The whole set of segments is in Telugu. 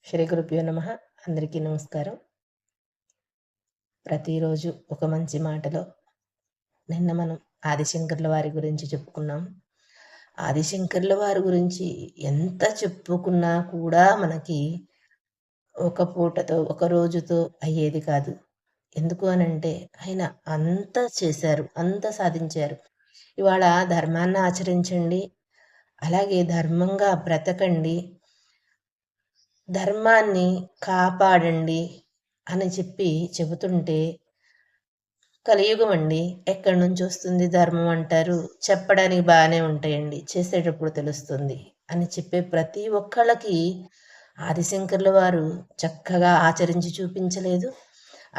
శ్రీ గురుభ్యో నమః. అందరికీ నమస్కారం. ప్రతిరోజు ఒక మంచి మాటలో నిన్న మనం ఆదిశంకర్ల వారి గురించి చెప్పుకున్నాం. ఆదిశంకర్ల వారి గురించి ఎంత చెప్పుకున్నా కూడా మనకి ఒక పూటతో, ఒక రోజుతో అయ్యేది కాదు. ఎందుకు అనంటే ఆయన అంత చేశారు, అంత సాధించారు. ఇవాళ ధర్మాన్ని ఆచరించండి, అలాగే ధర్మంగా బ్రతకండి, ధర్మాన్ని కాపాడండి అని చెబుతుంటే కలియుగం అండి. ఎక్కడి నుంచి వస్తుంది ధర్మం అంటారు. చెప్పడానికి బాగానే ఉంటాయండి, చేసేటప్పుడు తెలుస్తుంది అని చెప్పే ప్రతి ఒక్కళ్ళకి ఆదిశంకర్ల వారు చక్కగా ఆచరించి చూపించలేదు.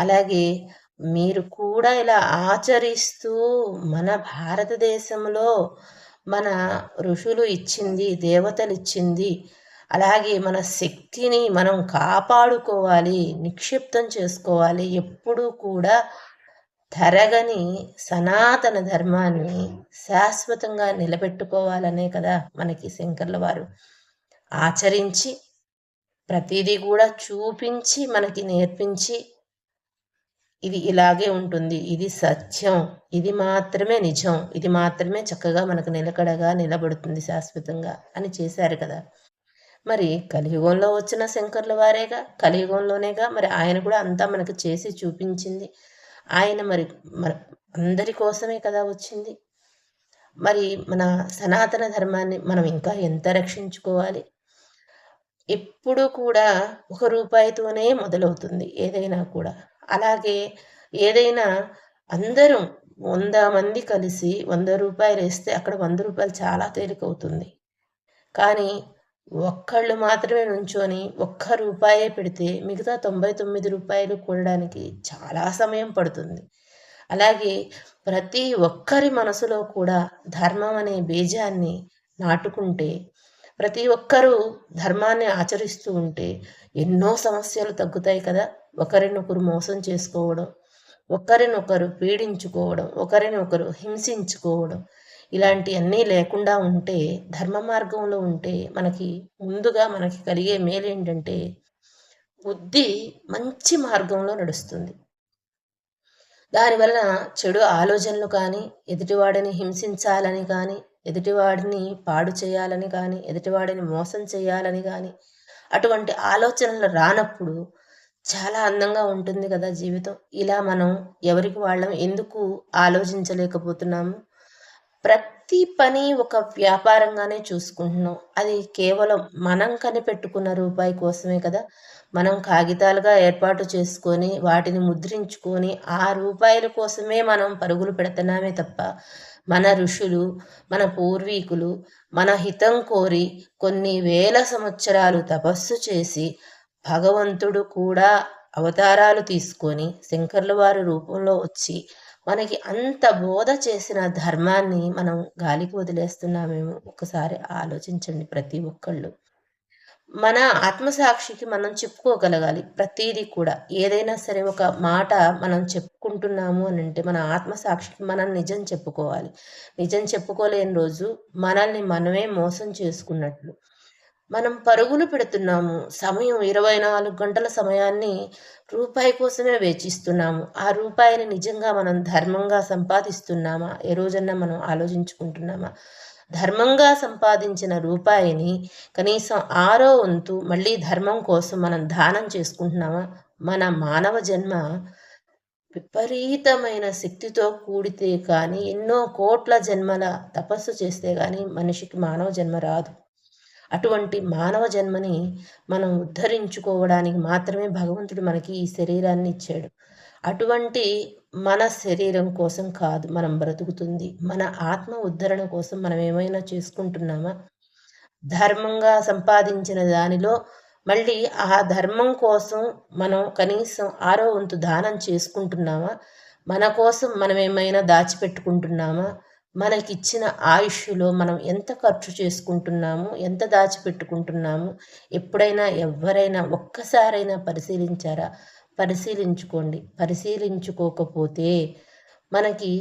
అలాగే మీరు కూడా ఇలా ఆచరిస్తూ మన భారతదేశంలో మన ఋషులు ఇచ్చింది, దేవతలు ఇచ్చింది, అలాగే మన శక్తిని మనం కాపాడుకోవాలి, నిక్షిప్తం చేసుకోవాలి. ఎప్పుడూ కూడా తరగని సనాతన ధర్మాన్ని శాశ్వతంగా నిలబెట్టుకోవాలనే కదా మనకి శంకర్ల వారు ఆచరించి ప్రతిదీ కూడా చూపించి మనకి నేర్పించి, ఇది ఇలాగే ఉంటుంది, ఇది సత్యం, ఇది మాత్రమే నిజం, ఇది మాత్రమే చక్కగా మనకు నిలకడగా నిలబడుతుంది శాశ్వతంగా అని చేశారు కదా. మరి కలియుగంలో వచ్చిన శంకర్ల వారేగా, కలియుగంలోనేగా మరి ఆయన కూడా అంతా మనకు చేసి చూపించింది. ఆయన మరి మన అందరి కోసమే కదా వచ్చింది. మరి మన సనాతన ధర్మాన్ని మనం ఇంకా ఎంత రక్షించుకోవాలి. ఎప్పుడూ కూడా ఒక రూపాయితోనే మొదలవుతుంది ఏదైనా కూడా. అలాగే ఏదైనా అందరం 100 మంది కలిసి 100 రూపాయలు వేస్తే అక్కడ 100 రూపాయలు చాలా తేలికవుతుంది. కానీ ఒక్కళ్ళు మాత్రమే నుంచొని ఒక్క రూపాయే పెడితే మిగతా 99 రూపాయలు కూడడానికి చాలా సమయం పడుతుంది. అలాగే ప్రతి ఒక్కరి మనసులో కూడా ధర్మం అనే బీజాన్ని నాటుకుంటే, ప్రతి ఒక్కరూ ధర్మాన్ని ఆచరిస్తూ ఉంటే ఎన్నో సమస్యలు తగ్గుతాయి కదా. ఒకరినొకరు మోసం చేసుకోవడం, ఒకరినొకరు పీడించుకోవడం, ఒకరినొకరు హింసించుకోవడం, ఇలాంటివన్నీ లేకుండా ఉంటే, ధర్మ మార్గంలో ఉంటే ముందుగా మనకి కలిగే మేలేంటంటే బుద్ధి మంచి మార్గంలో నడుస్తుంది. దానివలన చెడు ఆలోచనలు కానీ, ఎదుటివాడిని హింసించాలని కానీ, ఎదుటివాడిని పాడు చేయాలని కానీ, ఎదుటివాడిని మోసం చేయాలని కానీ అటువంటి ఆలోచనలు రానప్పుడు చాలా అందంగా ఉంటుంది కదా జీవితం. ఇలా మనం ఎవరికి వాళ్ళం ఎందుకు ఆలోచించలేకపోతున్నాము? ప్రతి పని ఒక వ్యాపారంగానే చూసుకుంటున్నాం. అది కేవలం మనం కనిపెట్టుకున్న రూపాయి కోసమే కదా. మనం కాగితాలుగా ఏర్పాటు చేసుకొని వాటిని ముద్రించుకొని ఆ రూపాయల కోసమే మనం పరుగులు పెడుతున్నామే తప్ప, మన ఋషులు, మన పూర్వీకులు మన హితం కోరి కొన్ని వేల సంవత్సరాలు తపస్సు చేసి భగవంతుడు కూడా అవతారాలు తీసుకొని శంకర్ల వారి రూపంలో వచ్చి మనకి అంత బోధ చేసిన ధర్మాన్ని మనం గాలికి వదిలేస్తున్నామేమో ఒకసారి ఆలోచించండి ప్రతి ఒక్కళ్ళు. మన ఆత్మసాక్షికి మనం చెప్పుకోగలగాలి ప్రతీది కూడా. ఏదైనా సరే ఒక మాట మనం చెప్పుకుంటున్నాము అనంటే మన ఆత్మసాక్షికి మనం నిజం చెప్పుకోవాలి. నిజం చెప్పుకోలేని రోజు మనల్ని మనమే మోసం చేసుకున్నట్లు. మనం పరుగులు పెడుతున్నాము. సమయం 24 గంటల సమయాన్ని రూపాయి కోసమే వేచిస్తున్నాము. ఆ రూపాయిని నిజంగా మనం ధర్మంగా సంపాదిస్తున్నామా? ఏ రోజన్నా మనం ఆలోచించుకుంటున్నామా? ధర్మంగా సంపాదించిన రూపాయిని కనీసం 6వ వంతు మళ్ళీ ధర్మం కోసం మనం దానం చేసుకుంటున్నామా? మన మానవ జన్మ విపరీతమైన శక్తితో కూడితే కానీ, ఎన్నో కోట్ల జన్మల తపస్సు చేస్తే కానీ మనిషికి మానవ జన్మ రాదు. అటువంటి మానవ జన్మని మనం ఉద్ధరించుకోవడానికి మాత్రమే భగవంతుడు మనకి ఈ శరీరాన్ని ఇచ్చాడు. అటువంటి మన శరీరం కోసం కాదు మనం బ్రతుకుతుంది. మన ఆత్మ ఉద్ధరణ కోసం మనం ఏమైనా చేసుకుంటున్నామా? ధర్మంగా సంపాదించిన దానిలో మళ్ళీ ఆ ధర్మం కోసం మనం కనీసం 6వ వంతు దానం చేసుకుంటున్నామా? మన కోసం మనం ఏమైనా దాచిపెట్టుకుంటున్నామా? మనకిచ్చిన ఆయుష్లో మనం ఎంత ఖర్చు చేసుకుంటున్నాము? ఎంత దాచిపెట్టుకుంటున్నాము? ఎప్పుడైనా ఎవ్వరైనా ఒక్కసారైనా పరిశీలించారా? పరిశీలించుకోండి. పరిశీలించుకోకపోతే మనకి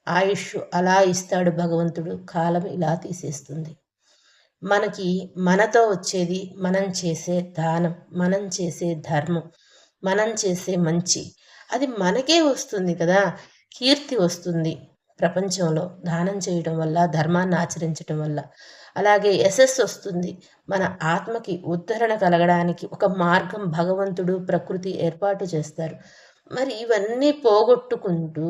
ఆయుష్ అలా ఇస్తాడు భగవంతుడు, కాలం ఇలా తీసేస్తుంది. మనకి మనతో వచ్చేది మనం చేసే దానం, మనం చేసే ధర్మం, మనం చేసే మంచి. అది మనకే వస్తుంది కదా! కీర్తి వస్తుంది ప్రపంచంలో దానం చేయడం వల్ల, ధర్మాన్ని ఆచరించటం వల్ల. అలాగే యశస్సొస్తుంది. మన ఆత్మకి ఉద్ధరణ కలగడానికి ఒక మార్గం భగవంతుడు, ప్రకృతి ఏర్పాటు చేస్తారు. మరి ఇవన్నీ పోగొట్టుకుంటూ,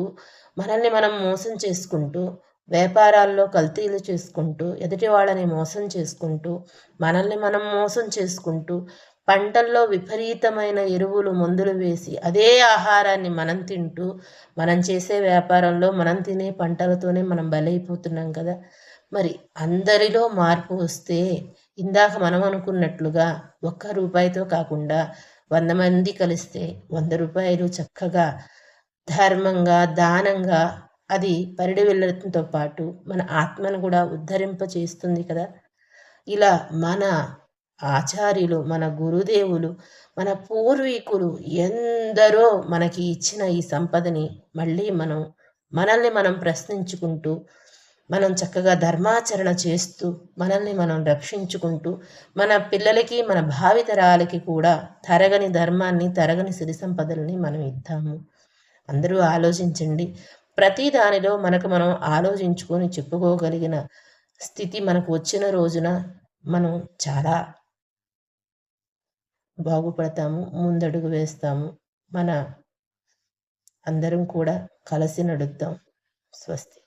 మనల్ని మనం మోసం చేసుకుంటూ, వ్యాపారాల్లో కల్తీలు చేసుకుంటూ, ఎదుటి వాళ్ళని మోసం చేసుకుంటూ, మనల్ని మనం మోసం చేసుకుంటూ, పంటల్లో విపరీతమైన ఎరువులు, మందులు వేసి, అదే ఆహారాన్ని మనం తింటూ, మనం చేసే వ్యాపారంలో, మనం తినే పంటలతోనే మనం బలైపోతున్నాం కదా! మరి అందరిలో మార్పు వస్తే, ఇందాక మనం అనుకున్నట్లుగా ఒక్క రూపాయితో కాకుండా 100 మంది కలిస్తే రూ. 100 చక్కగా ధర్మంగా, దానంగా అది పరిడి వెళ్ళడంతో పాటు మన ఆత్మను కూడా ఉద్ధరింప చేస్తుంది కదా! ఇలా మన ఆచార్యులు, మన గురుదేవులు, మన పూర్వీకులు ఎందరో మనకి ఇచ్చిన ఈ సంపదని మళ్ళీ మనల్ని మనం ప్రశ్నించుకుంటూ, మనం చక్కగా ధర్మాచరణ చేస్తూ, మనల్ని మనం రక్షించుకుంటూ, మన పిల్లలకి, మన భావితరాలకి కూడా తరగని ధర్మాన్ని, తరగని సిరి సంపదలని మనం ఇద్దాము. అందరూ ఆలోచించండి. ప్రతి దానిలో మనకు మనం ఆలోచించుకొని చెప్పుకోగలిగిన స్థితి మనకు వచ్చిన రోజున మనం చాలా బాగుపడతాము. ముందడుగు వేస్తాము. మన అందరం కూడా కలిసి నడుద్దాం. స్వస్తి.